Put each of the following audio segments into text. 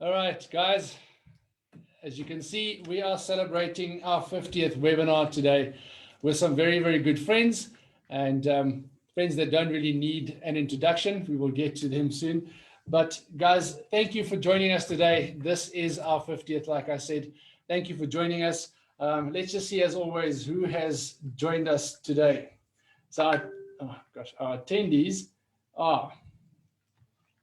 All right, guys, as you can see, we are celebrating our 50th webinar today with some very, very good friends and friends that don't really need an introduction. We will get to them soon. But guys, thank you for joining us today. This is our 50th, like I said. Thank you for joining us. Let's just see, as always, who has joined us today. So, our attendees are...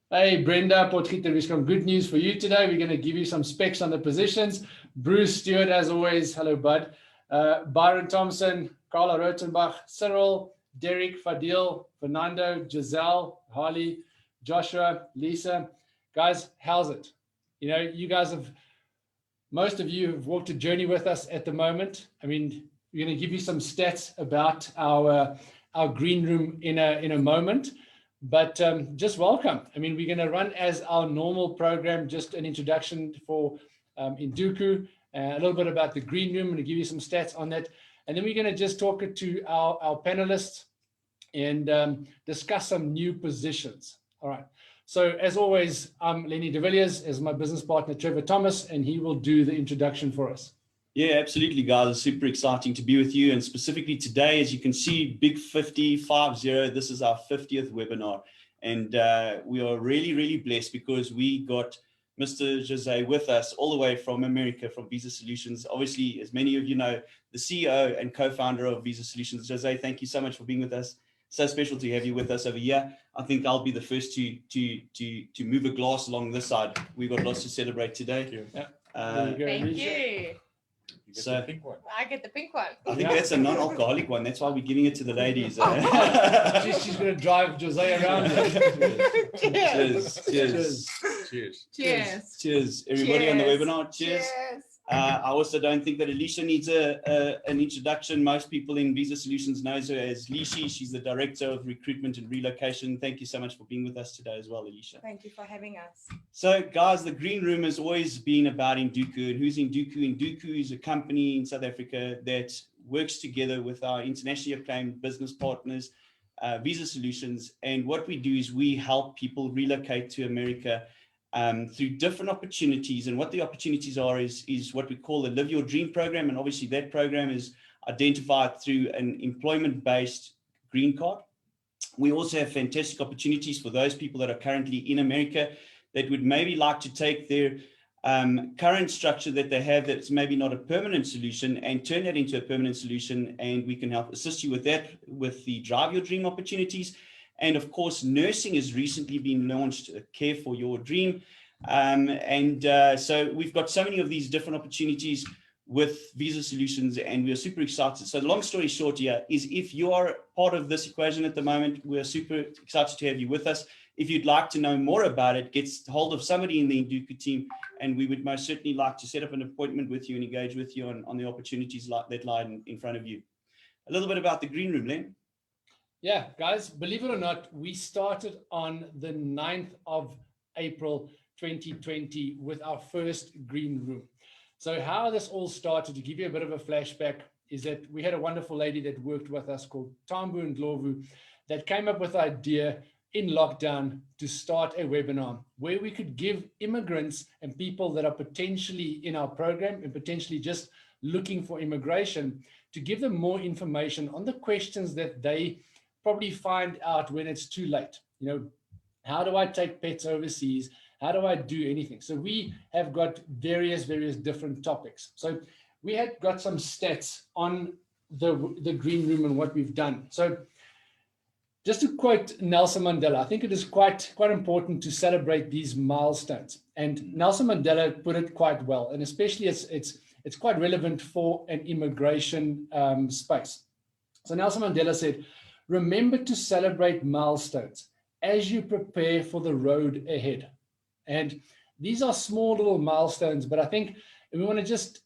Hey, Brenda Potgieter, we've got good news for you today. We're going to give you some specs on the positions. Bruce Stewart, as always, hello, bud. Byron Thompson, Carla Rotenbach, Cyril, Derek, Fadil, Fernando, Giselle, Harley, Joshua, Lisa. Guys, how's it? You know, you guys have, most of you have walked a journey with us at the moment. I mean, we're going to give you some stats about our green room in a moment. But just welcome. I mean, we're going to run as our normal program, just an introduction for Induku, a little bit about the green room, and to give you some stats on that. And then we're going to just talk to our panelists and discuss some new positions. All right. So as always, I'm Lenny de Villiers, as my business partner, Trevor Thomas, and he will do the introduction for us. Yeah, absolutely, guys. It's super exciting to be with you. And specifically today, as you can see, Big 50, 50, this is our 50th webinar. And we are really, really blessed because we got Mr. Jose with us all the way from America, from Visa Solutions. Obviously, as many of you know, the CEO and co-founder of Visa Solutions. Jose, thank you so much for being with us. So special to have you with us over here. I think I'll be the first to move a glass along this side. We've got lots to celebrate today. Thank you. Yeah. Thank you. So Pink one. I get the pink one. I think that's a non-alcoholic one. That's why we're giving it to the ladies. She's going to drive Jose around. Cheers. Cheers. Cheers. Cheers. Cheers. Everybody on the webinar. Cheers. Cheers. I also don't think that Alicia needs an introduction. Most people in Visa Solutions know her as Lishi. She's the Director of Recruitment and Relocation. Thank you so much for being with us today as well, Alicia. Thank you for having us. So, guys, the Green Room has always been about Induku. And who's Induku? Induku is a company in South Africa that works together with our internationally acclaimed business partners, Visa Solutions. And what we do is we help people relocate to America through different opportunities. And what the opportunities are is what we call the Live Your Dream program. And obviously that program is identified through an employment-based green card. We also have fantastic opportunities for those people that are currently in America that would maybe like to take their current structure that they have that's maybe not a permanent solution and turn that into a permanent solution. And we can help assist you with that, with the Drive Your Dream opportunities. And of course, nursing has recently been launched, Care for Your Dream. So we've got so many of these different opportunities with Visa Solutions, and we are super excited. So the long story short here is, if you are part of this equation at the moment, we're super excited to have you with us. If you'd like to know more about it, get hold of somebody in the Induku team, and we would most certainly like to set up an appointment with you and engage with you on the opportunities that lie in front of you. A little bit about the Green Room, Len. Yeah, guys, believe it or not, we started on the 9th of April 2020 with our first green room. So how this all started, to give you a bit of a flashback, is that we had a wonderful lady that worked with us called Tambu Ndlovu that came up with the idea in lockdown to start a webinar where we could give immigrants and people that are potentially in our program and potentially just looking for immigration, to give them more information on the questions that they probably find out when it's too late. You know, how do I take pets overseas? How do I do anything? So we have got various different topics. So we had got some stats on the green room and what we've done. So just to quote Nelson Mandela, I think it is quite important to celebrate these milestones. And Nelson Mandela put it quite well, and especially it's quite relevant for an immigration space. So Nelson Mandela said, "Remember to celebrate milestones as you prepare for the road ahead." And these are small little milestones, but I think we want to just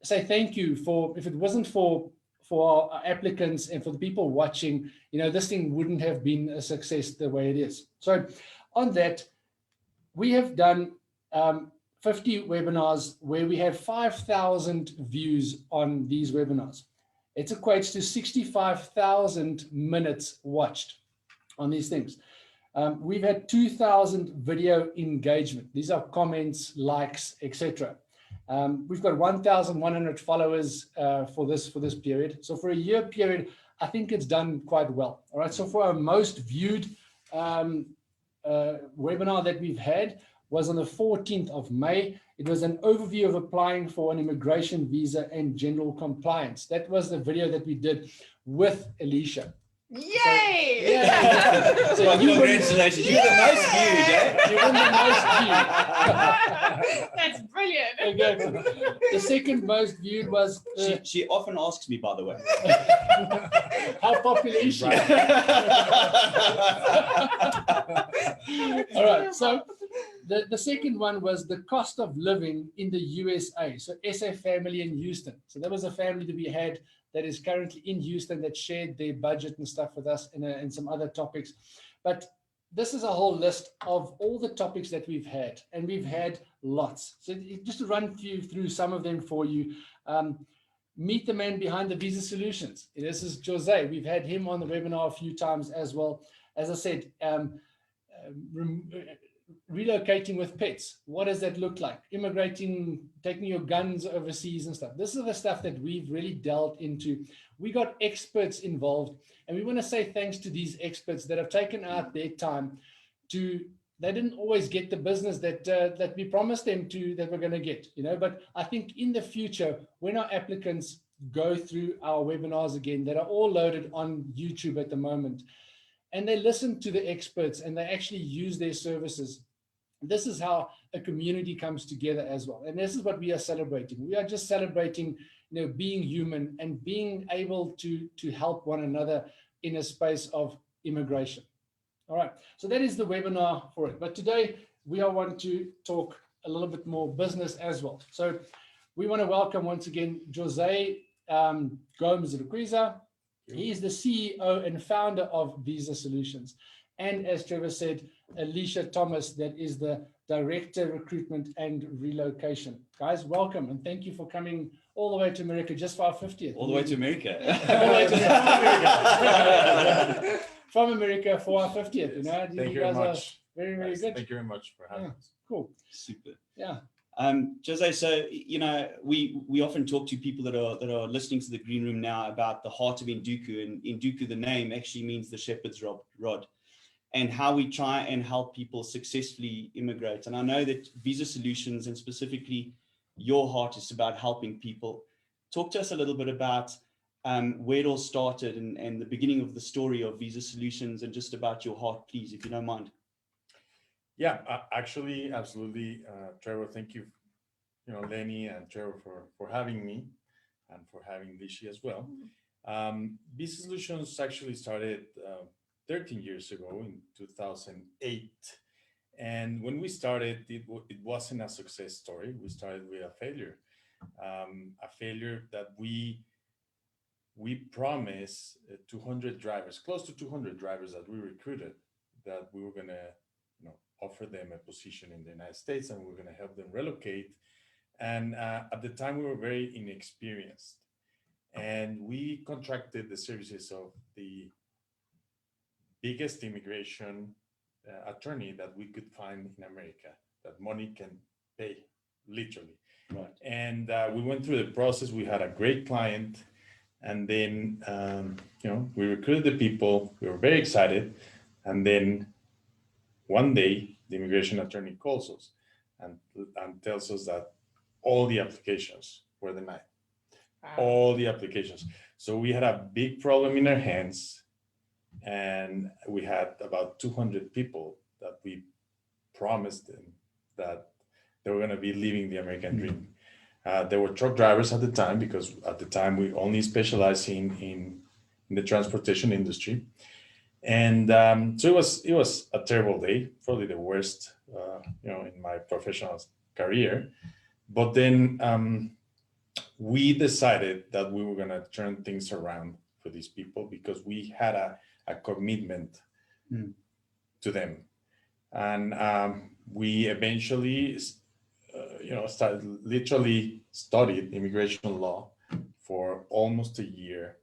say thank you for, if it wasn't for our applicants and for the people watching, you know, this thing wouldn't have been a success the way it is. So on that, we have done 50 webinars where we have 5,000 views on these webinars. It equates to 65,000 minutes watched on these things. We've had 2,000 video engagement. These are comments, likes, etc. We've got 1,100 followers for this period. So for a year period, I think it's done quite well. All right. So for our most viewed webinar that we've had was on the 14th of May. It was an overview of applying for an immigration visa and general compliance. That was the video that we did with Alicia. Yay! Yeah. So Well, you win, congratulations. You're the most viewed, eh? you win the most viewed. That's brilliant. Exactly. The second most viewed was She often asks me, by the way. how popular is she? All right. So the second one was the cost of living in the USA. So SA family in Houston. So there was a family that we had that is currently in Houston that shared their budget and stuff with us and some other topics. But this is a whole list of all the topics that we've had, and we've had lots. So just to run through some of them for you. Meet the man behind the visa solutions. This is Jose. We've had him on the webinar a few times as well. As I said, relocating with pets. What does that look like? Immigrating, taking your guns overseas and stuff. This is the stuff that we've really delved into. We got experts involved, and we want to say thanks to these experts that have taken out their time to. They didn't always get the business that we promised them that we're going to get, but I think in the future, when our applicants go through our webinars again, that are all loaded on YouTube at the moment, and they listen to the experts and they actually use their services, this is how a community comes together as well. And this is what we are celebrating. We are just celebrating, being human and being able to help one another in a space of immigration. All right, so that is the webinar for it. But today we want to talk a little bit more business as well. So we want to welcome once again Jose Gomes Requiza. He is the CEO and founder of Visa Solutions. And as Trevor said, Alicia Thomas, that is the Director Recruitment and Relocation. Guys, welcome and thank you for coming all the way to America just for our 50th. All the way to America. All the way to America. From America for our 50th. Thank you very much. Very, very good. Thank you very much for having us. Cool. Super. Yeah. Jose, so we often talk to people that are listening to the Green Room now about the heart of Induku, and Induku, the name actually means the shepherd's rod, and how we try and help people successfully immigrate. And I know that Visa Solutions, and specifically your heart, is about helping people. Talk to us a little bit about where it all started and the beginning of the story of Visa Solutions, and just about your heart, please, if you don't mind. Yeah, actually, absolutely. Trevor, thank you, Lenny and Trevor for having me and for having Lishi as well. Visa Solutions actually started 13 years ago in 2008. And when we started, it wasn't a success story. We started with a failure that we promised 200 drivers, close to 200 drivers that we recruited, that we were going to offer them a position in the United States, and we're going to help them relocate. And at the time, we were very inexperienced, and we contracted the services of the biggest immigration attorney that we could find in America, that money can pay, literally. Right. And we went through the process. We had a great client, and then we recruited the people. We were very excited, and then one day, the immigration attorney calls us and tells us that all the applications were denied. Wow. All the applications. So we had a big problem in our hands, and we had about 200 people that we promised them that they were going to be living the American dream. They were truck drivers at the time, because at the time we only specialized in the transportation industry. And so it was a terrible day, probably the worst, in my professional career. But then we decided that we were going to turn things around for these people, because we had a commitment to them. And we eventually, studied immigration law for almost a year.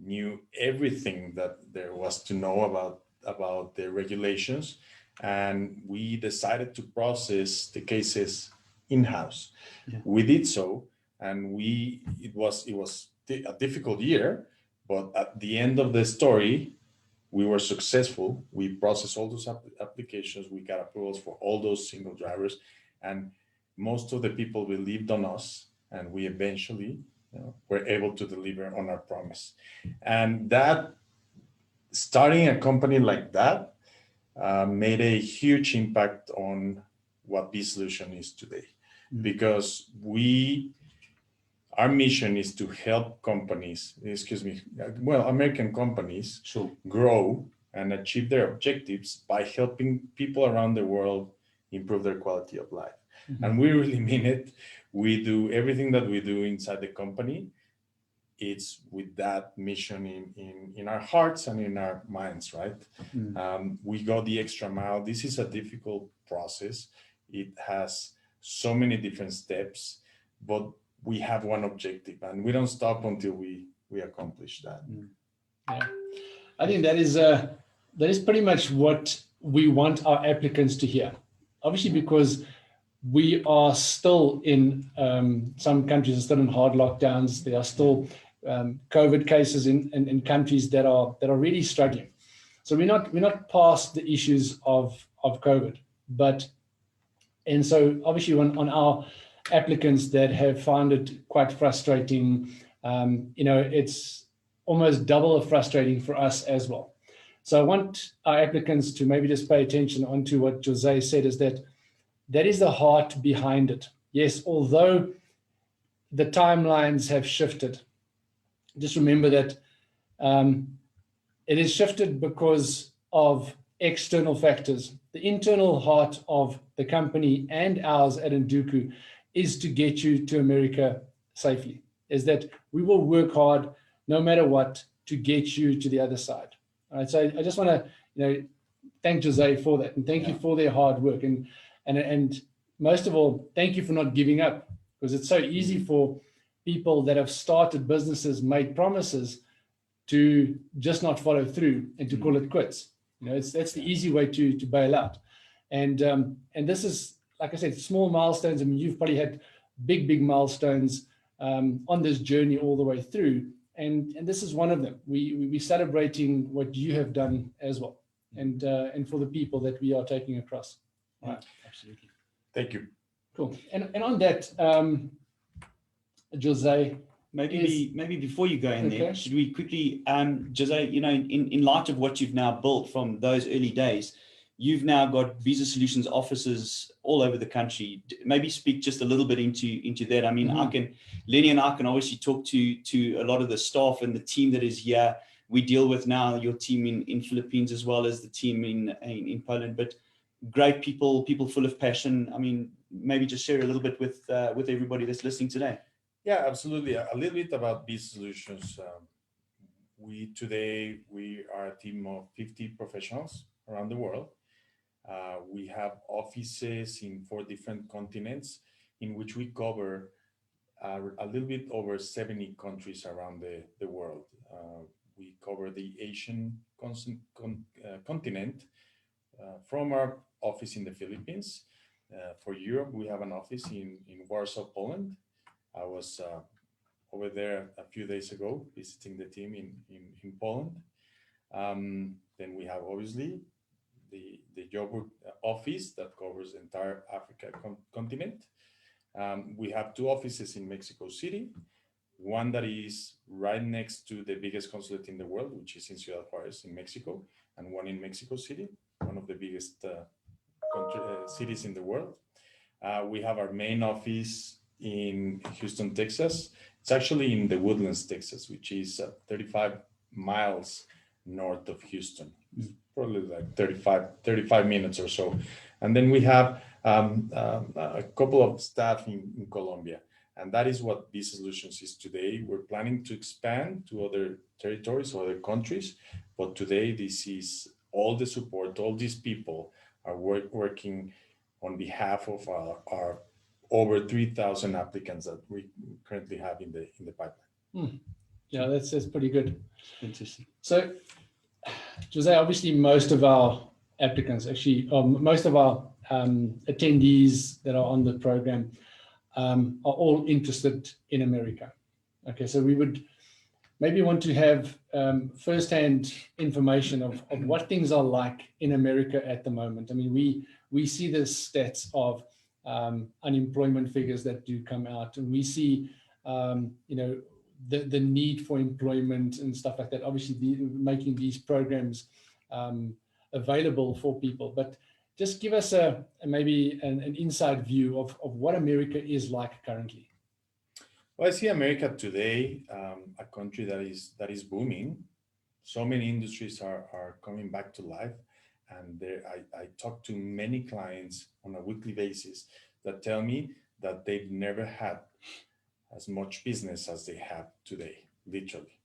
Knew everything that there was to know about about the regulations, and we decided to process the cases in-house. Yeah. We did so, and it was a difficult year, but at the end of the story, we were successful. We processed all those applications. We got approvals for all those single drivers, and most of the people believed on us, and we eventually were able to deliver on our promise. And that, starting a company like that, made a huge impact on what B-Solution is today, because our mission is to help American companies grow and achieve their objectives by helping people around the world improve their quality of life. Mm-hmm. And we really mean it. We do everything that we do inside the company. It's with that mission in our hearts and in our minds, right? Mm-hmm. We go the extra mile. This is a difficult process. It has so many different steps, but we have one objective, and we don't stop until we accomplish that. Yeah. I think that is pretty much what we want our applicants to hear. Obviously, because we are still in some countries are still in hard lockdowns. There are still COVID cases in countries that are really struggling. So we're not past the issues of COVID, and so obviously on our applicants that have found it quite frustrating, it's almost double frustrating for us as well. So I want our applicants to maybe just pay attention onto what Jose said, is that is the heart behind it. Yes, although the timelines have shifted, just remember that it is shifted because of external factors. The internal heart of the company and ours at Nduku is to get you to America safely, is that we will work hard no matter what to get you to the other side. All right, so I just want to thank Jose for that, and thank you for their hard work, and most of all, thank you for not giving up, because it's so easy for people that have started businesses, made promises, to just not follow through and to call it quits. That's the easy way to bail out, and this is, like I said, small milestones. I mean, you've probably had big milestones on this journey all the way through, and this is one of them. We're celebrating what you have done as well, and for the people that we are taking across. All right, absolutely. Thank you. Cool. And on that, Jose, maybe before you go in there, should we quickly, Jose, in light of what you've now built from those early days, you've now got Visa Solutions offices all over the country. Maybe speak just a little bit into that. I mean, Lenny and I can obviously talk to a lot of the staff and the team that is here. We deal with now your team in Philippines as well as the team in Poland, but great people full of passion. I mean, maybe just share a little bit with everybody that's listening today. Yeah, absolutely. A little bit about Visa Solutions. Today we are a team of 50 professionals around the world. We have offices in 4 different continents, in which we cover a little bit over 70 countries around the world. We cover the Asian continent from our office in the Philippines. For Europe, we have an office in Warsaw, Poland. I was over there a few days ago visiting the team in Poland. Then we have obviously the Joburg office that covers the entire Africa continent. We have 2 offices in Mexico City, one that is right next to the biggest consulate in the world, which is in Ciudad Juarez in Mexico, and one in Mexico City, one of the biggest cities in the world. We have our main office in Houston, Texas. It's actually in the Woodlands, Texas, which is 35 miles north of Houston. It's probably like 35 minutes or so. And then we have a couple of staff in Colombia. And that is what Visa Solutions is today. We're planning to expand to other territories or other countries. But today, this is all the support. All these people are working on behalf of our over 3,000 applicants that we currently have in the pipeline. Yeah, that's pretty good. Interesting. So Jose, obviously most of our applicants, actually, most of our attendees that are on the program are all interested in America. Okay, so we would maybe want to have firsthand information of what things are like in America at the moment. I mean, we see the stats of unemployment figures that do come out, and we see, the need for employment and stuff like that. Obviously, making these programs available for people, but just give us maybe an inside view of what America is like currently. Well, I see America today, a country that is booming. So many industries are coming back to life, and I talk to many clients on a weekly basis that tell me that they've never had as much business as they have today, literally.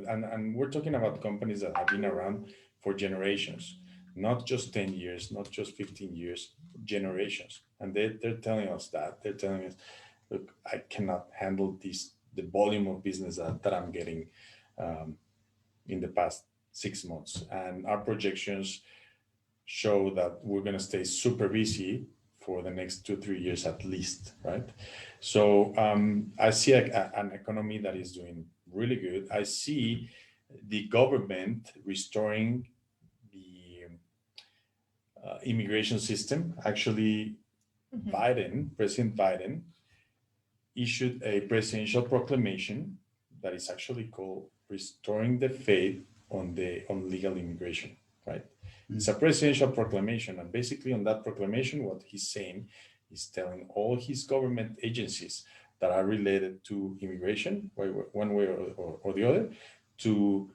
And we're talking about companies that have been around for generations, not just 10 years, not just 15 years, generations. And they're telling us that. They're telling us, look, I cannot handle the volume of business that I'm getting in the past 6 months. And our projections show that we're going to stay super busy for the next 2-3 years at least, right? So I see an economy that is doing really good. I see the government restoring the immigration system. Actually, President Biden issued a presidential proclamation that is actually called Restoring the Faith on Legal Immigration, right? It's a presidential proclamation, and basically on that proclamation, what he's saying is telling all his government agencies that are related to immigration, one way or the other, to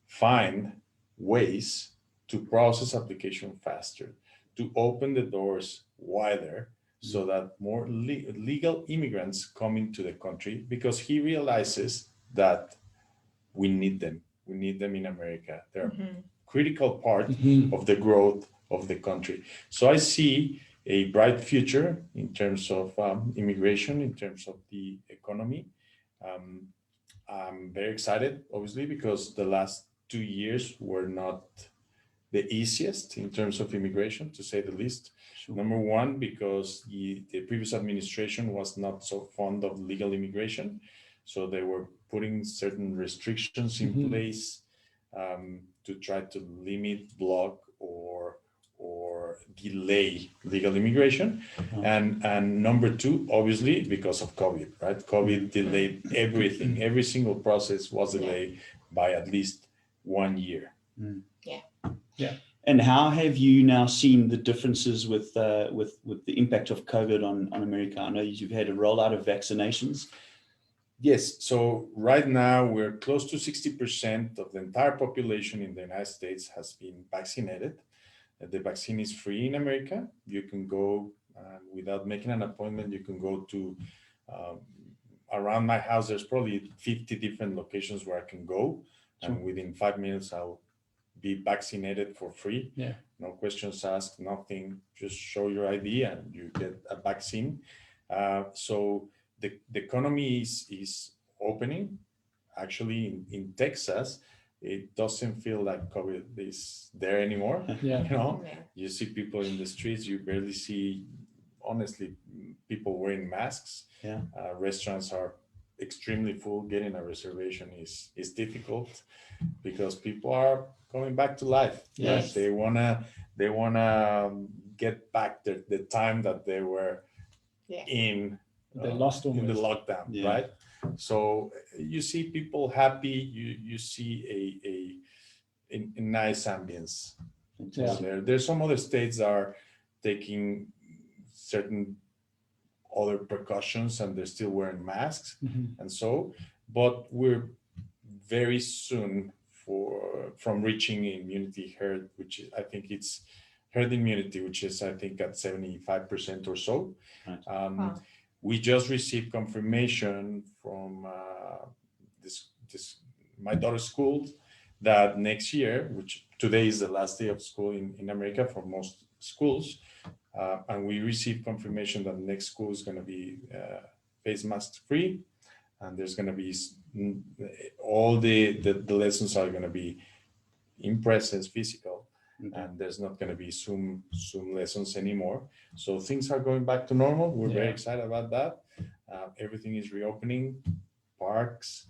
find ways to process application faster, to open the doors wider, so that more legal immigrants come into the country, because he realizes that we need them. We need them in America. They're a critical part of the growth of the country. So I see a bright future in terms of immigration, in terms of the economy. I'm very excited, obviously, because the last 2 years were not the easiest in terms of immigration, to say the least. Sure. Number one, because the previous administration was not so fond of legal immigration. So they were putting certain restrictions in place to try to limit, block, or delay legal immigration. And number two, obviously, because of COVID, right? COVID delayed everything. Every single process was delayed by at least 1 year. Yeah. And how have you now seen the differences with the impact of COVID on America? I know you've had a rollout of vaccinations. Yes. So right now we're close to 60% of the entire population in the United States has been vaccinated. The vaccine is free in America. You can go without making an appointment. You can go to around my house. There's probably 50 different locations where I can go, and within 5 minutes I'll be vaccinated for free. Yeah. No questions asked, nothing. Just show your ID and you get a vaccine. So the economy is opening. Actually, in Texas, it doesn't feel like COVID is there anymore. Yeah. You know, you see people in the streets. You barely see, honestly, people wearing masks. Yeah. Restaurants are extremely full. Getting a reservation is difficult because people are going back to life. Yes. They wanna get back the time that they were in. They lost almost. In the lockdown, right? So you see people happy. You see a nice ambience. Yeah. There's some other states that are taking certain other precautions and they're still wearing masks, and so. But we're very soon from reaching immunity herd, which is, I think it's herd immunity, which is I think at 75% or so. Right. We just received confirmation from my daughter's school that next year, which today is the last day of school in America for most schools, and we received confirmation that next school is going to be face mask free, and there's going to be all the lessons are going to be in presence, physical, Okay. and there's not going to be Zoom lessons anymore. So things are going back to normal. We're very excited about that. Everything is reopening, parks,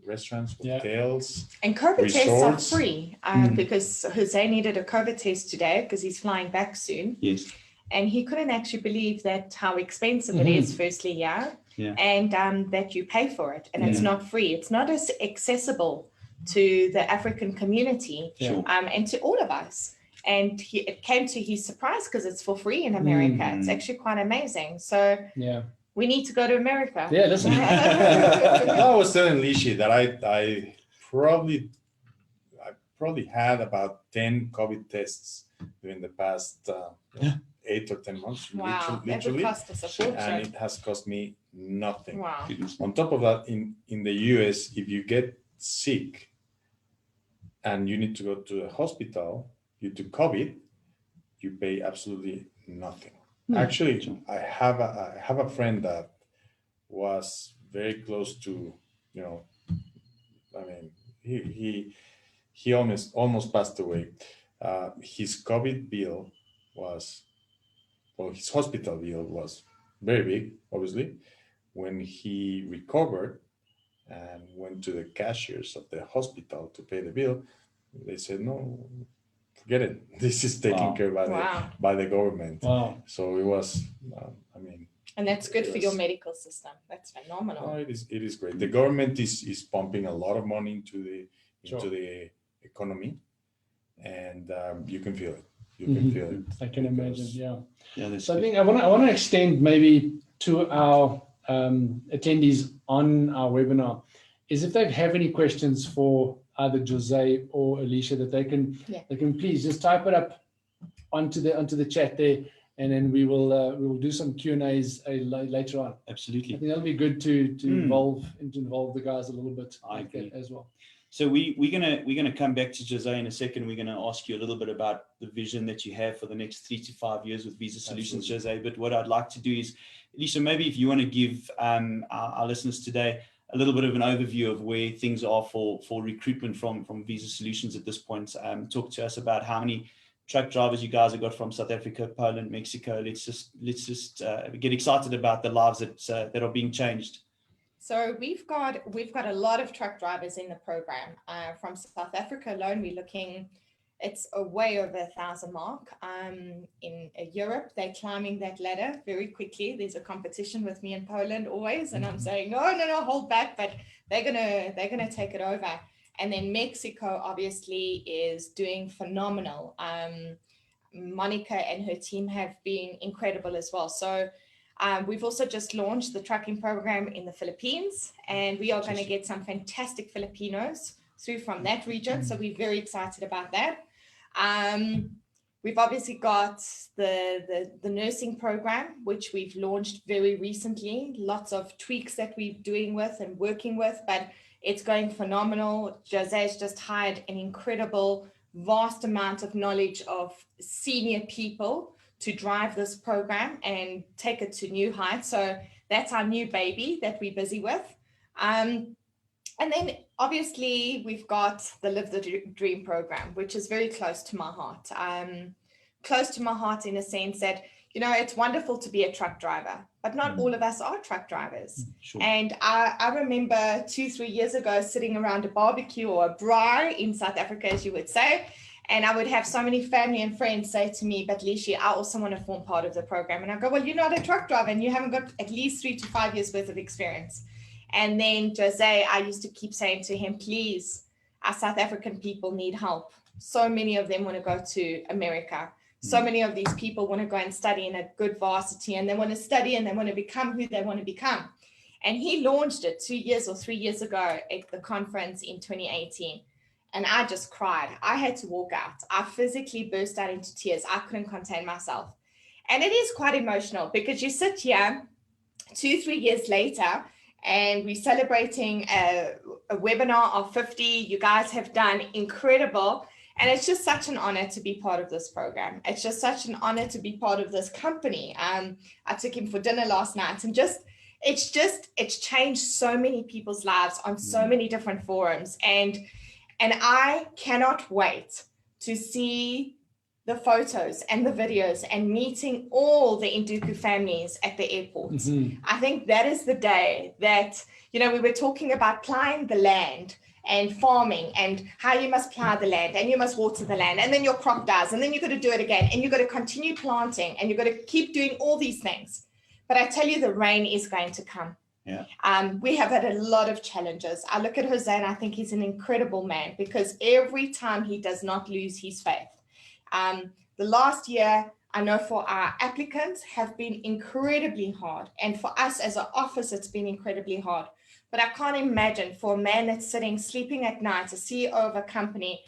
restaurants, hotels. And COVID tests resorts. are free because Jose needed a COVID test today because he's flying back soon. Yes. And he couldn't actually believe that how expensive it is, firstly, and that you pay for it. And it's not free. It's not as accessible to the African community and to all of us. And it came to his surprise because it's for free in America. It's actually quite amazing. So we need to go to America. Yeah, listen. I was telling Lishi that I probably had about 10 COVID tests during the past 8 or 10 months. Wow, that would literally, cost us a fortune. and it has cost me nothing. Wow. On top of that, in the US, if you get sick and you need to go to a hospital due to COVID, you pay absolutely nothing. Actually, I have a friend that was very close to, I mean, he almost passed away. His COVID bill was, his hospital bill was very big, obviously. When he recovered and went to the cashiers of the hospital to pay the bill, they said, no, forget it. This is taken care by the government. Wow. So it was, And that's good for your medical system. That's phenomenal. No, it is great. The government is pumping a lot of money into the economy, and you can feel it. You can feel it. I can imagine. So I think I want to extend maybe to our attendees on our webinar is if they have any questions for either Jose or Alicia, that they can please just type it up onto the chat there, and then we will do some Q&As later on. Absolutely. I think that'll be good to involve the guys a little bit. I agree as well. So we're gonna come back to Jose in a second. We're gonna ask you a little bit about the vision that you have for the next 3 to 5 years with Visa Solutions, Jose. But what I'd like to do is, Alicia, maybe if you want to give our listeners today a little bit of an overview of where things are for recruitment from Visa Solutions at this point. Talk to us about how many truck drivers you guys have got from South Africa, Poland, Mexico. Let's just get excited about the lives that are being changed. So we've got a lot of truck drivers in the program. From South Africa alone, we're looking, it's a way over 1,000 mark. In Europe, they're climbing that ladder very quickly. There's a competition with me in Poland always, and I'm saying, no, hold back, but they're gonna take it over. And then Mexico obviously is doing phenomenal. Monica and her team have been incredible as well. So we've also just launched the trucking program in the Philippines, and we are going to get some fantastic Filipinos through from that region. So we're very excited about that. We've obviously got the nursing program, which we've launched very recently. Lots of tweaks that we're doing with and working with, but it's going phenomenal. Jose's just hired an incredible, vast amount of knowledge of senior people to drive this program and take it to new heights. So that's our new baby that we're busy with. And then obviously we've got the Live the Dream program, which is very close to my heart. Close to my heart in a sense that, it's wonderful to be a truck driver, but not all of us are truck drivers. Sure. And I remember 2-3 years ago sitting around a barbecue or a braai in South Africa, as you would say, and I would have so many family and friends say to me, but Lishi, I also want to form part of the program. And I go, well, you're not a truck driver and you haven't got at least 3 to 5 years worth of experience. And then Jose, I used to keep saying to him, please, our South African people need help. So many of them want to go to America. So many of these people want to go and study in a good varsity, and they want to study and they want to become who they want to become. And he launched it 2 years or 3 years ago at the conference in 2018. And I just cried. I had to walk out. I physically burst out into tears. I couldn't contain myself. And it is quite emotional because you sit here 2-3 years later and we're celebrating a webinar of 50. You guys have done incredible. And it's just such an honor to be part of this program. It's just such an honor to be part of this company. I took him for dinner last night, and it's changed so many people's lives on so many different forums. And And I cannot wait to see the photos and the videos and meeting all the Induku families at the airport. I think that is the day that, we were talking about plowing the land and farming and how you must plow the land and you must water the land and then your crop dies and then you've got to do it again and you've got to continue planting and you've got to keep doing all these things. But I tell you, the rain is going to come. Yeah. We have had a lot of challenges. I look at Jose and I think he's an incredible man because every time he does not lose his faith. The last year, I know for our applicants have been incredibly hard. And for us as an office, it's been incredibly hard. But I can't imagine for a man that's sitting, sleeping at night, a CEO of a company,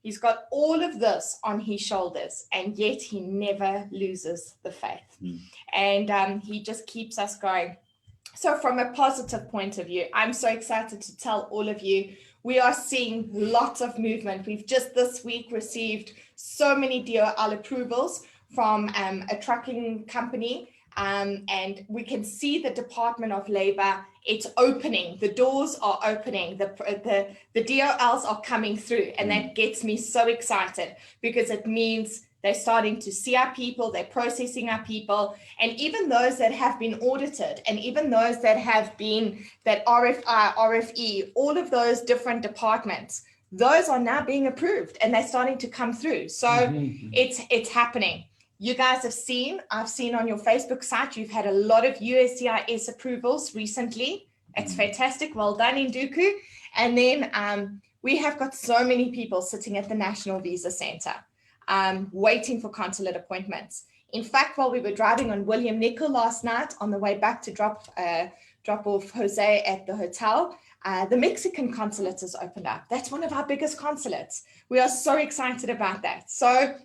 he's got all of this on his shoulders, and yet he never loses the faith. And he just keeps us going. So from a positive point of view, I'm so excited to tell all of you, we are seeing lots of movement. We've just this week received so many DOL approvals from a trucking company. And we can see the Department of Labor, it's opening. The doors are opening. The DOLs are coming through. And that gets me so excited because it means they're starting to see our people, they're processing our people, and even those that have been audited, and even those that have been that RFI, RFE, all of those different departments, those are now being approved and they're starting to come through. So it's happening. You guys have seen, I've seen on your Facebook site, you've had a lot of USCIS approvals recently. It's fantastic. Well done, Induku. And then we have got so many people sitting at the National Visa Center. Waiting for consulate appointments. In fact, while we were driving on William Nickel last night on the way back to drop off Jose at the hotel, the Mexican Consulate has opened up. That's one of our biggest consulates. We are so excited about that. So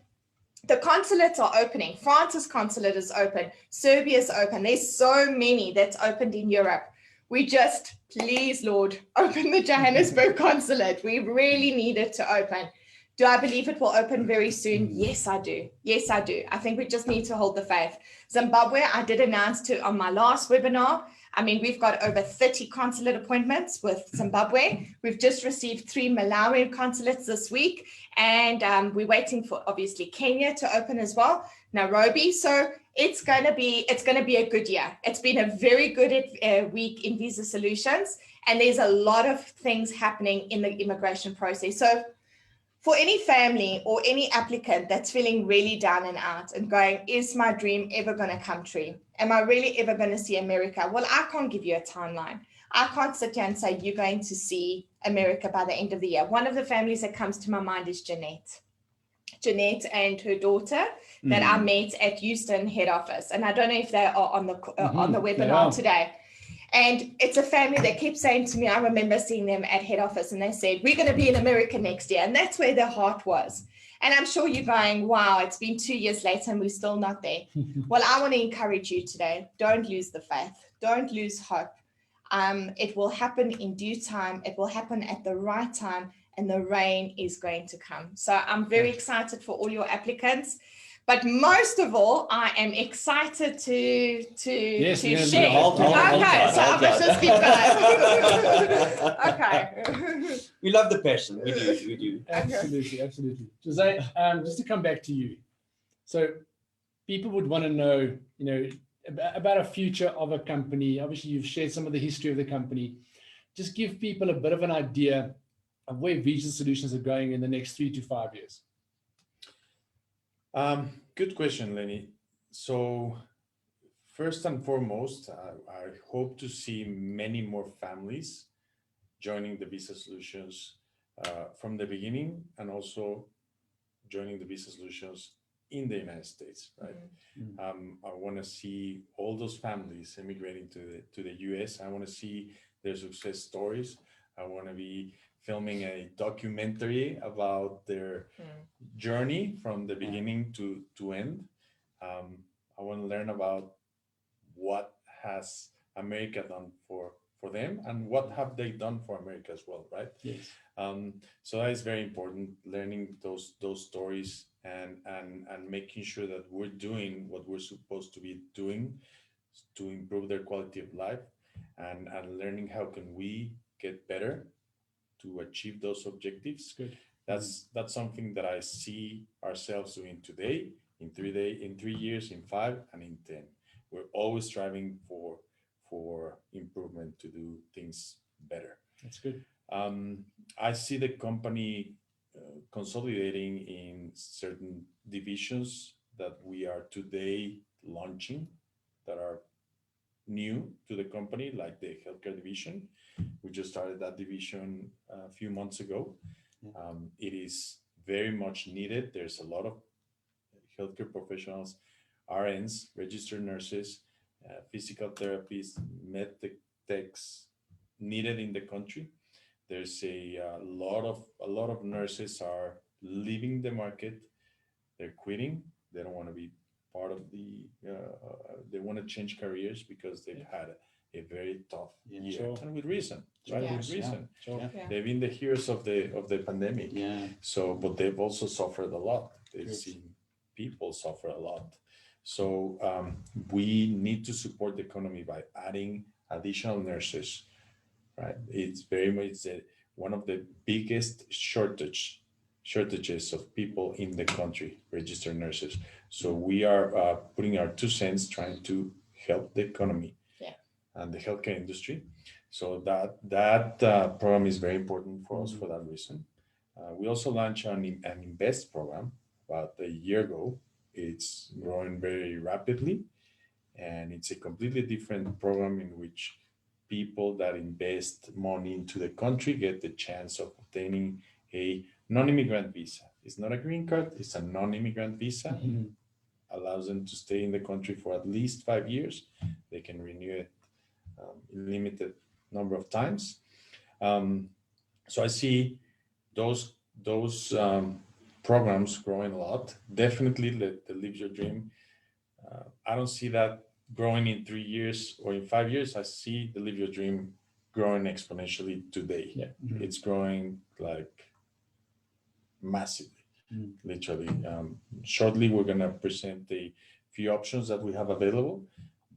the consulates are opening. France's consulate is open. Serbia's open. There's so many that's opened in Europe. We just, please, Lord, open the Johannesburg consulate. We really need it to open. Do I believe it will open very soon? Yes, I do. Yes, I do. I think we just need to hold the faith. Zimbabwe, I did announce on my last webinar. I mean, we've got over 30 consulate appointments with Zimbabwe. We've just received 3 Malawian consulates this week. And we're waiting for, obviously, Kenya to open as well, Nairobi. So it's going to be a good year. It's been a very good week in Visa Solutions. And there's a lot of things happening in the immigration process. So for any family or any applicant that's feeling really down and out and going, is my dream ever going to come true? Am I really ever going to see America? Well, I can't give you a timeline. I can't sit here and say you're going to see America by the end of the year. One of the families that comes to my mind is Jeanette. Jeanette and her daughter that I met at Houston head office. And I don't know if they are on the webinar today. And it's a family that keeps saying to me, I remember seeing them at head office and they said, we're going to be in America next year. And that's where their heart was. And I'm sure you're going, wow, it's been 2 years later and we're still not there. Well, I want to encourage you today. Don't lose the faith. Don't lose hope. It will happen in due time. It will happen at the right time and the rain is going to come. So I'm very excited for all your applicants. But most of all, I am excited to share. Okay, so I must just keep going. Okay. We love the passion. We do. Absolutely. Jose, just to come back to you. So people would want to know, about a future of a company. Obviously, you've shared some of the history of the company. Just give people a bit of an idea of where Visa Solutions are going in the next 3 to 5 years. Good question, Lenny. So first and foremost, I hope to see many more families joining the Visa Solutions from the beginning and also joining the Visa Solutions in the United States, right? I want to see all those families immigrating to the US. I want to see their success stories. I want to be filming a documentary about their journey from the beginning to end. I want to learn about what has America done for them and what have they done for America as well, right? Yes. So that is very important, learning those stories and making sure that we're doing what we're supposed to be doing to improve their quality of life and learning how can we get better to achieve those objectives. Good. That's something that I see ourselves doing today, in 3 years, in 5, and in 10. We're always striving for improvement to do things better. That's good. I see the company consolidating in certain divisions that we are today launching that are new to the company, like the healthcare division. We just started that division a few months ago. It is very much needed. There's a lot of healthcare professionals, RNs, registered nurses, physical therapists, med techs needed in the country. There's a lot of nurses are leaving the market. They're quitting. They don't want to be part of the. They want to change careers because they've had a very tough year, Sure. and with reason, right? Yeah. With reason. Sure. Yeah. They've been the heroes of the pandemic. Yeah. So, but they've also suffered a lot. They've Good. seen people suffer a lot. So we need to support the economy by adding additional nurses, right? It's very much one of the biggest shortages of people in the country, registered nurses. So we are putting our 2 cents trying to help the economy and the healthcare industry. So that program is very important for us for that reason. We also launched an Invest program about a year ago. It's growing very rapidly, and it's a completely different program in which people that invest money into the country get the chance of obtaining a non-immigrant visa. It's not a green card, it's a non-immigrant visa. Allows them to stay in the country for at least 5 years. They can renew it limited number of times. So I see those programs growing a lot. Definitely the Live Your Dream. I don't see that growing in 3 years or in 5 years. I see the Live Your Dream growing exponentially today. Yeah. It's growing like massively, literally. Shortly, we're going to present a few options that we have available,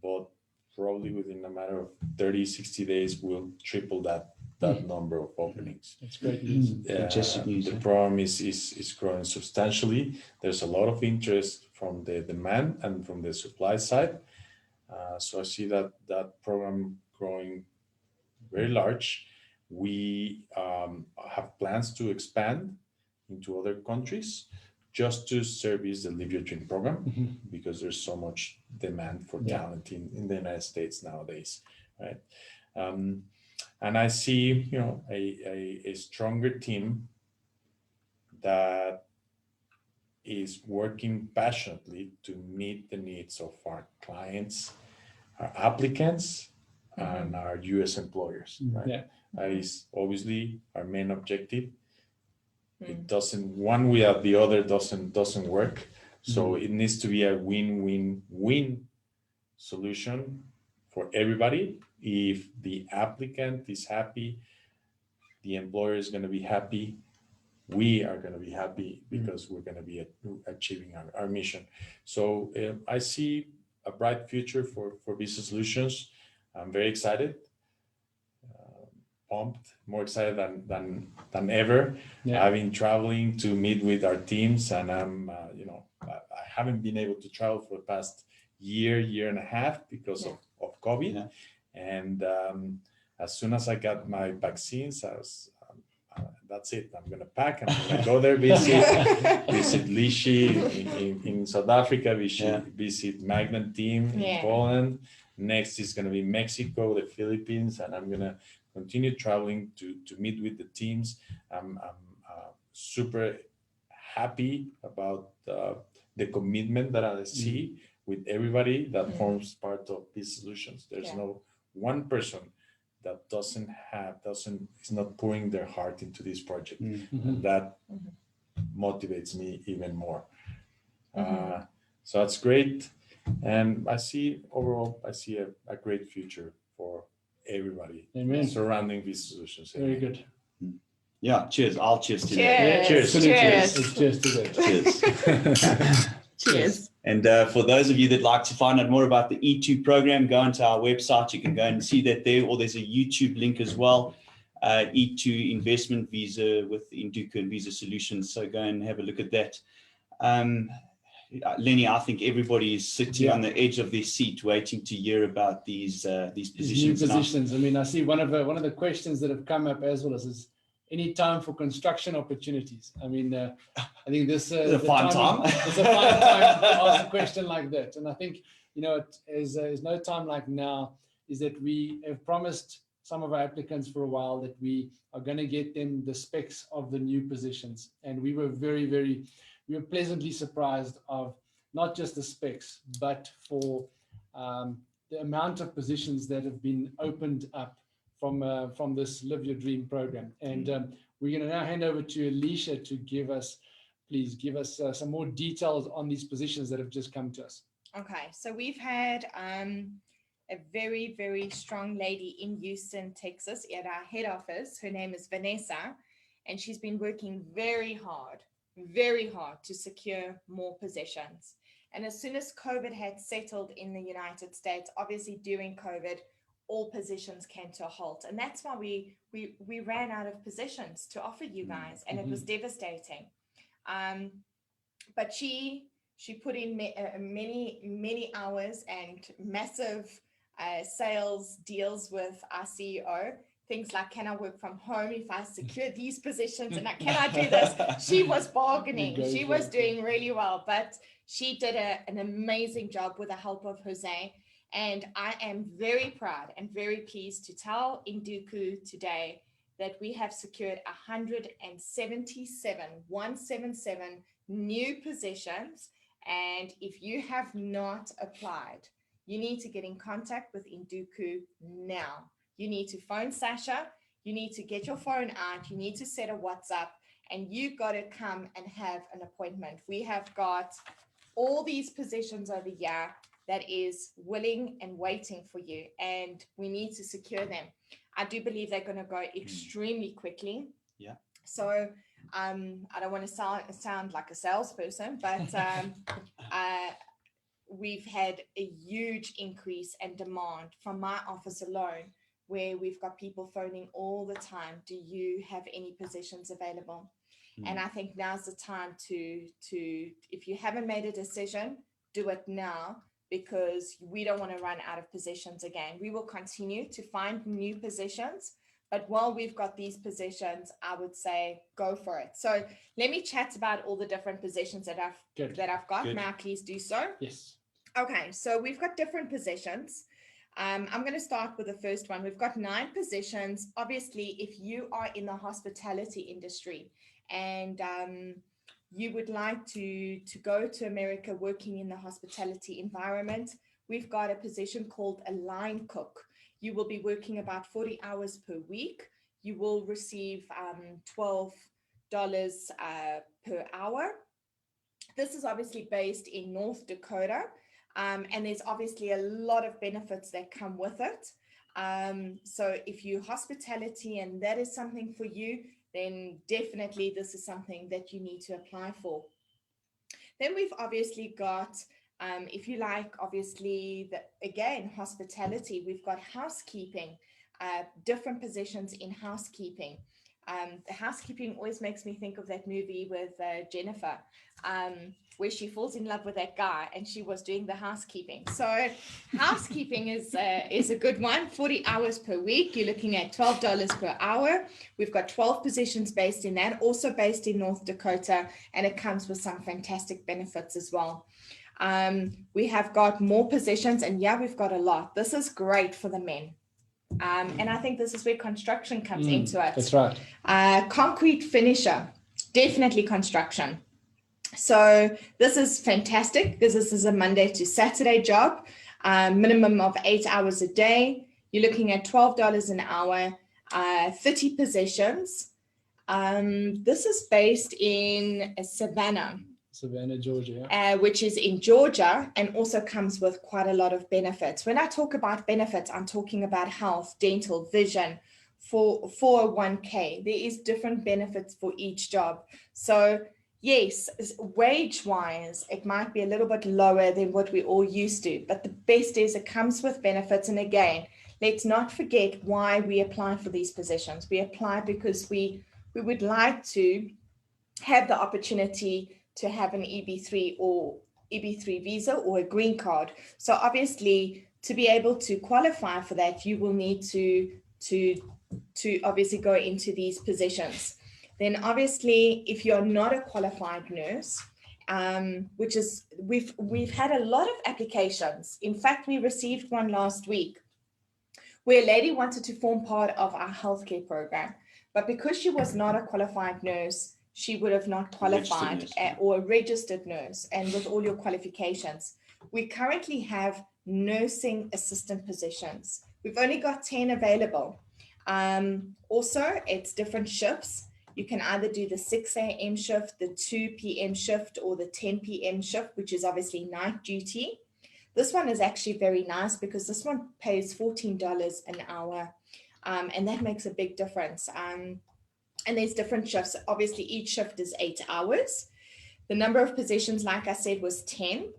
but probably within a matter of 30, 60 days, we'll triple that number of openings. That's great news. Fantastic news. The program is growing substantially. There's a lot of interest from the demand and from the supply side. So I see that program growing very large. We have plans to expand into other countries just to service the Live Your Dream program, because there's so much demand for talent in the United States nowadays, right? And I see, a stronger team that is working passionately to meet the needs of our clients, our applicants, and our U.S. employers, right? Yeah. That is obviously our main objective. It doesn't, one without the other doesn't work. So it needs to be a win-win-win solution for everybody. If the applicant is happy, the employer is going to be happy, we are going to be happy, because we're going to be achieving our mission. So I see a bright future for Visa Solutions. I'm very excited, pumped, more excited than ever. Yeah. I've been traveling to meet with our teams, and I'm, I haven't been able to travel for the past year and a half because of COVID. Yeah. And as soon as I got my vaccines, I was, that's it. I'm going to pack and I'm going to go there, visit Lishi in South Africa, visit Magnet team in Poland. Next is going to be Mexico, the Philippines, and I'm going to continue traveling to meet with the teams. I'm super happy about the commitment that I see with everybody that forms part of these solutions. There's no one person that is not pouring their heart into this project. And that motivates me even more. So that's great. And I see a great future for everybody surrounding these solutions. Very good. Yeah, cheers. I'll cheers to that. Cheers. It's just to that. Cheers. Cheers. And for those of you that like to find out more about the E2 program, go onto our website. You can go and see that there, or there's a YouTube link as well. E2 investment visa with Induku and Visa Solutions. So go and have a look at that. Lenny, I think everybody is sitting on the edge of their seat waiting to hear about these positions. New positions. I mean, I see one of the questions that have come up as well is any time for construction opportunities. I mean, I think this is a fine time. It's a fine time to ask a question like that. And I think, you know, it is no time like now, is that we have promised some of our applicants for a while that we are going to get them the specs of the new positions. And we were we were pleasantly surprised of not just the specs, but for the amount of positions that have been opened up from this Live Your Dream program. And we're going to now hand over to Alicia to please give us some more details on these positions that have just come to us. Okay, so we've had a very, very strong lady in Houston, Texas, at our head office. Her name is Vanessa, and she's been working very hard to secure more positions. And as soon as COVID had settled in the United States, obviously during COVID, all positions came to a halt. And that's why we ran out of positions to offer you guys, and it was devastating. But she put in many hours and massive sales deals with our CEO. Things like, can I work from home if I secure these positions? And can I do this? She was bargaining. She was doing really well, but she did an amazing job with the help of Jose. And I am very proud and very pleased to tell Induku today that we have secured 177 new positions. And if you have not applied, you need to get in contact with Induku now. You need to phone Sasha. You need to get your phone out. You need to set a WhatsApp, and you got to come and have an appointment. We have got all these positions over here that is willing and waiting for you, and we need to secure them. I do believe they're going to go extremely quickly. Yeah. So I don't want to sound like a salesperson, but we've had a huge increase in demand from my office alone, where we've got people phoning all the time. Do you have any positions available? And I think now's the time to if you haven't made a decision, do it now, because we don't want to run out of positions again. We will continue to find new positions, but while we've got these positions, I would say go for it. So let me chat about all the different positions that I've got. May I please do so? Yes. Okay, so we've got different positions. I'm going to start with the first one. We've got 9 positions. Obviously, if you are in the hospitality industry and you would like to go to America working in the hospitality environment, we've got a position called a line cook. You will be working about 40 hours per week. You will receive $12 per hour. This is obviously based in North Dakota. And there's obviously a lot of benefits that come with it. So if you hospitality and that is something for you, then definitely this is something that you need to apply for. Then we've obviously got, if you like, obviously, again, hospitality, we've got housekeeping, different positions in housekeeping. The housekeeping always makes me think of that movie with Jennifer, where she falls in love with that guy and she was doing the housekeeping. So housekeeping is a good one. 40 hours per week. You're looking at $12 per hour. We've got 12 positions based in that, also based in North Dakota, and it comes with some fantastic benefits as well. We have got more positions, and yeah, we've got a lot. This is great for the men. And I think this is where construction comes into it. That's right. Concrete finisher, definitely construction. So this is fantastic because this is a Monday to Saturday job, minimum of 8 hours a day. You're looking at $12 an hour, 30 positions. This is based in Savannah, Georgia, which is in Georgia, and also comes with quite a lot of benefits. When I talk about benefits, I'm talking about health, dental, vision, for 401k. There is different benefits for each job. So yes, wage-wise, it might be a little bit lower than what we're all used to, but the best is it comes with benefits. And again, let's not forget why we apply for these positions. We apply because we would like to have the opportunity to have an EB3 or EB3 visa or a green card. So obviously, to be able to qualify for that, you will need to obviously go into these positions. Then obviously, if you're not a qualified nurse, which is, we've had a lot of applications. In fact, we received one last week where a lady wanted to form part of our healthcare program, but because she was not a qualified nurse, she would have not qualified or a registered nurse, and with all your qualifications. We currently have nursing assistant positions. We've only got 10 available. Also, it's different shifts. You can either do the 6 a.m. shift, the 2 p.m. shift, or the 10 p.m. shift, which is obviously night duty. This one is actually very nice because this one pays $14 an hour, and that makes a big difference. And there's different shifts. Obviously, each shift is 8 hours. The number of positions, like I said, was 10.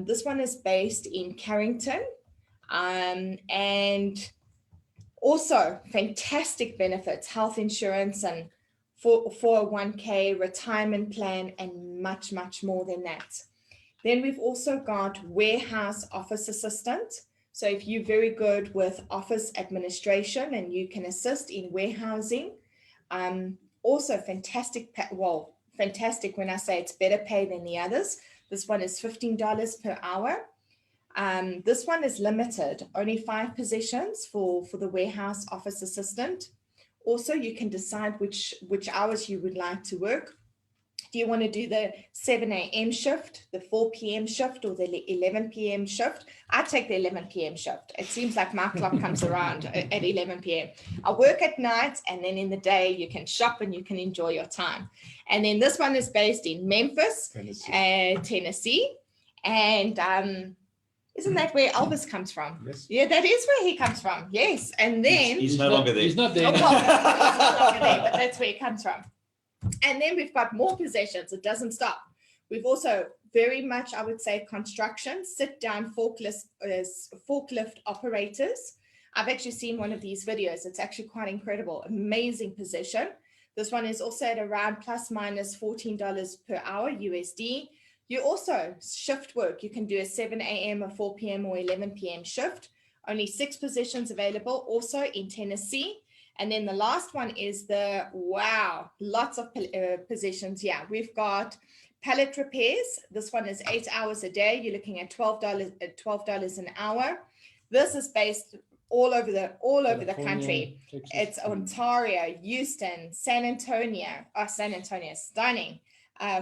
This one is based in Carrington, and also fantastic benefits, health insurance and 401k, retirement plan, and much, much more than that. Then we've also got warehouse office assistant. So if you're very good with office administration and you can assist in warehousing, also fantastic, fantastic when I say it's better pay than the others. This one is $15 per hour. This one is limited, only 5 positions for the warehouse office assistant. Also, you can decide which hours you would like to work. Do you want to do the 7 a.m. shift, the 4 p.m. shift, or the 11 p.m. shift? I take the 11 p.m. shift. It seems like my clock comes around at 11 p.m. I work at night, and then in the day you can shop and you can enjoy your time. And then this one is based in Memphis, Tennessee. And isn't that where Elvis comes from? Yes. Yeah, that is where he comes from. Yes. And then he's no longer there. He's not there. Oh, well, he's no longer there, but that's where it comes from. And then we've got more positions. It doesn't stop. We've also very much, I would say, construction, sit-down forklift operators. I've actually seen one of these videos. It's actually quite incredible. Amazing position. This one is also at around plus minus $14 per hour USD. You also shift work. You can do a 7 a.m., a 4 p.m. or 11 p.m. shift. Only 6 positions available, also in Tennessee. And then the last one is lots of positions. Yeah, we've got pallet repairs. This one is 8 hours a day. You're looking at $12 an hour. This is based all over the country. Texas. It's Ontario, Houston, San Antonio, stunning.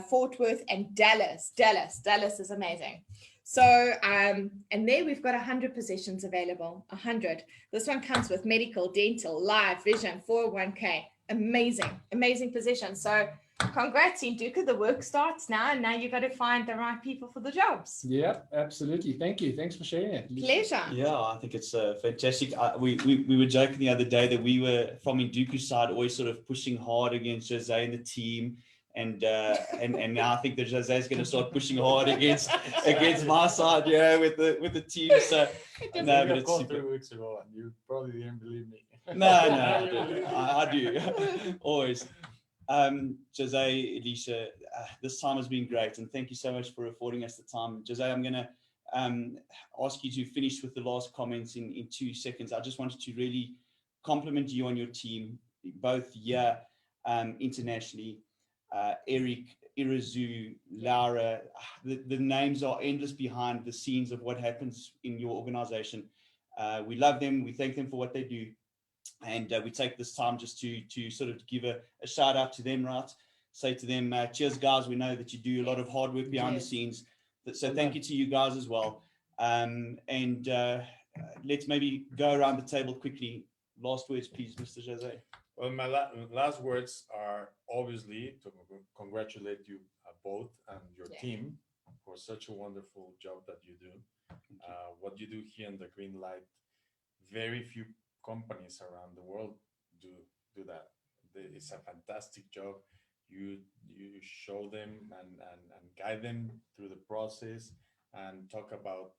Fort Worth and Dallas. Dallas is amazing. So, and there we've got 100 positions available, 100. This one comes with medical, dental, life, vision, 401k. Amazing position. So congrats, Induka. The work starts now, and now you've got to find the right people for the jobs. Yeah, absolutely. Thank you. Thanks for sharing it. Pleasure. Yeah, I think it's fantastic. We were joking the other day that we were, from Induku's side, always sort of pushing hard against Jose and the team. And now I think that Jose is going to start pushing hard against my side, with the team. So no, but it's super. 3 weeks ago, and you probably didn't believe me. No, I do always. Jose, Alicia, this time has been great, and thank you so much for affording us the time. Jose, I'm going to ask you to finish with the last comments in 2 seconds. I just wanted to really compliment you on your team, both here internationally. Eric, Irazu, Laura, the names are endless behind the scenes of what happens in your organization. We love them. We thank them for what they do. And we take this time just to sort of give a shout out to them, right? Say to them, cheers, guys. We know that you do a lot of hard work behind the scenes. So thank you to you guys as well. And let's maybe go around the table quickly. Last words, please, Mr. Jose. Well, my last words are obviously to congratulate you both and your team for such a wonderful job that you do. What you do here in the Green Light, very few companies around the world do that. It's a fantastic job. You show them and guide them through the process and talk about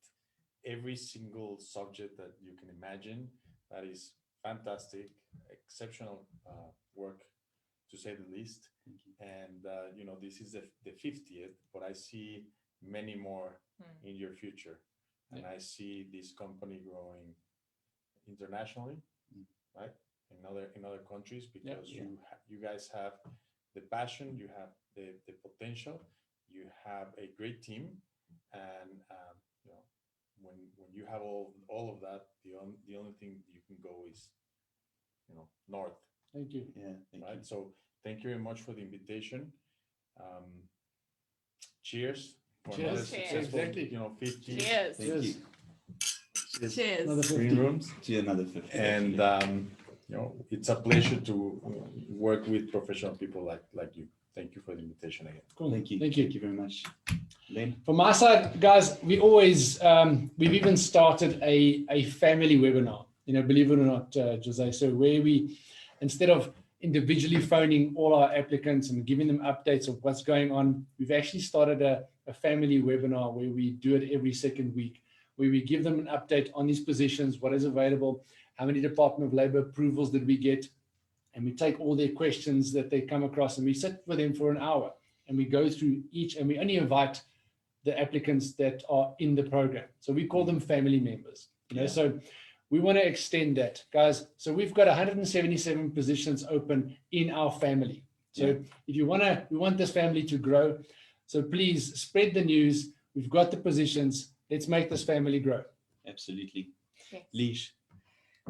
every single subject that you can imagine. That is fantastic, exceptional work, to say the least. And this is the 50th, but I see many more in your future, and I see this company growing internationally, right? In other countries, because you guys have the passion, you have the potential, you have a great team, and when you have all of that, the only thing you can go is north. Thank you. Yeah, thank Right. you. So thank you very much for the invitation. Cheers for Cheers. another Cheers. successful, Exactly. 50 Cheers. Thank Cheers. you. Cheers. Cheers. Another 50. green rooms. To another 50. And it's a pleasure to work with professional people like you. Thank you for the invitation again. Cool. Thank you. Thank you. Thank you very much. Len? From my side, guys, we always, we've even started a family webinar, believe it or not, Jose. So where we, instead of individually phoning all our applicants and giving them updates of what's going on, we've actually started a family webinar where we do it every second week, where we give them an update on these positions, what is available, how many Department of Labor approvals did we get, and we take all their questions that they come across and we sit with them for an hour and we go through each, and we only invite the applicants that are in the program. So we call them family members. So we want to extend that, guys. So we've got 177 positions open in our family. So if you want to, we want this family to grow. So please spread the news. We've got the positions. Let's make this family grow. Absolutely. Yes. Leash.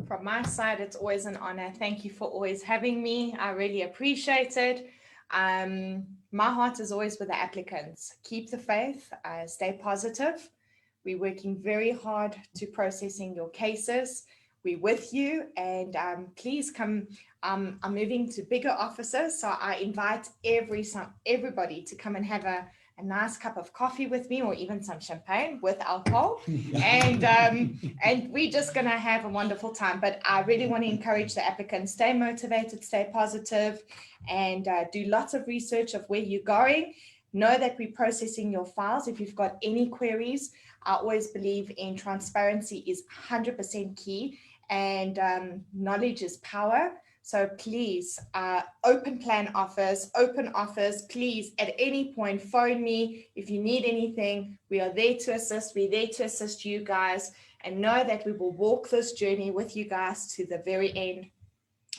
From my side, it's always an honor. Thank you for always having me. I really appreciate it. My heart is always with the applicants. Keep the faith, stay positive. We're working very hard to processing your cases. We're with you, and please come. I'm moving to bigger offices, so I invite everybody to come and have a nice cup of coffee with me, or even some champagne with alcohol, and we're just gonna have a wonderful time. But I really want to encourage the applicants: stay motivated, stay positive, and do lots of research of where you're going. Know that we're processing your files. If you've got any queries, I always believe in transparency is 100% key, and knowledge is power. So please, open offers, please, at any point, phone me. If you need anything, we are there to assist. We're there to assist you guys, and know that we will walk this journey with you guys to the very end.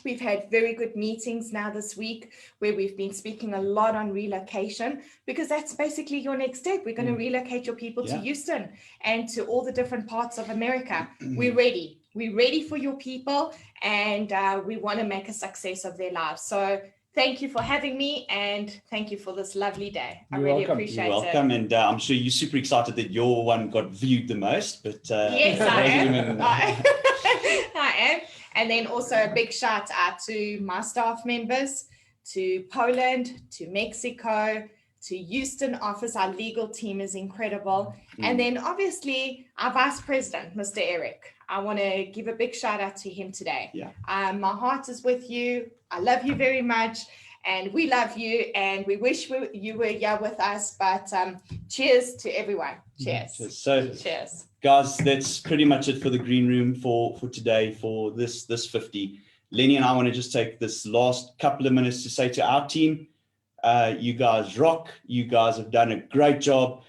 We've had very good meetings now this week where we've been speaking a lot on relocation, because that's basically your next step. We're going to relocate your people to Houston and to all the different parts of America. We're ready. We're ready for your people, and we want to make a success of their lives. So thank you for having me, and thank you for this lovely day. I really appreciate it. You're welcome, and I'm sure you're super excited that your one got viewed the most. But yes, I am. I am. And then also a big shout out to my staff members, to Poland, to Mexico, to Houston office. Our legal team is incredible. And then obviously our Vice President, Mr. Eric. I want to give a big shout out to him today. My heart is with you. I love you very much. And we love you, and we wish you were here with us. But cheers to everyone. Cheers. So, cheers. Guys, that's pretty much it for the green room for today, for this 50. Lenny and I want to just take this last couple of minutes to say to our team, you guys rock. You guys have done a great job.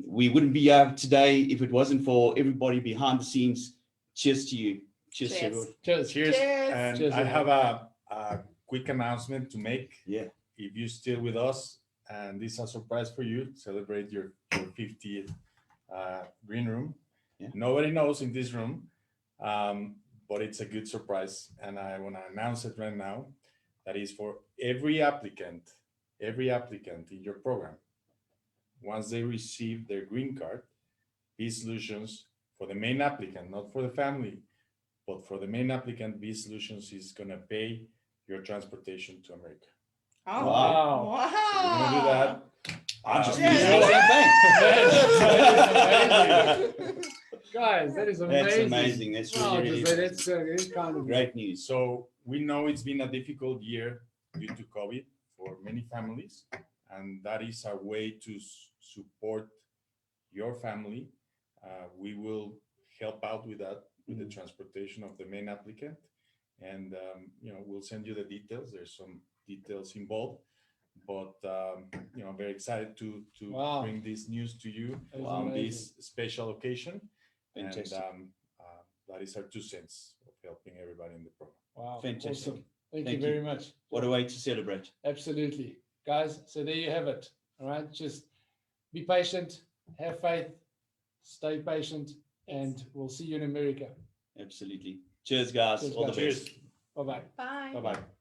We wouldn't be here today if it wasn't for everybody behind the scenes. Cheers to you. Cheers. Everyone. Cheers. Cheers. And Cheers, I have a quick announcement to make. If you're still with us, and this is a surprise for you, celebrate your 50th green room. Nobody knows in this room, but it's a good surprise, and I want to announce it right now. That is for every applicant in your program. Once they receive their green card, B Solutions, for the main applicant, not for the family, but for the main applicant, B Solutions is going to pay your transportation to America. Oh, wow. So we're going to do that. I'm just Guys, that is amazing. That's amazing. That's really, really that's kind of great news. So we know it's been a difficult year due to COVID for many families, and that is a way to support your family We will help out with that, with the transportation of the main applicant. And, we'll send you the details. There's some details involved, but, I'm very excited to Wow. bring this news to you That is on amazing. this special occasion. Fantastic. And that is our 2 cents of helping everybody in the program. Wow. Fantastic. Awesome. Thank Thank you you. very much. What a way to celebrate. Absolutely. Guys, so there you have it. All right. Just be patient, have faith, stay patient, and we'll see you in America. Absolutely. Cheers, guys. Cheers, All the guys. best. Bye-bye. Bye. Bye-bye.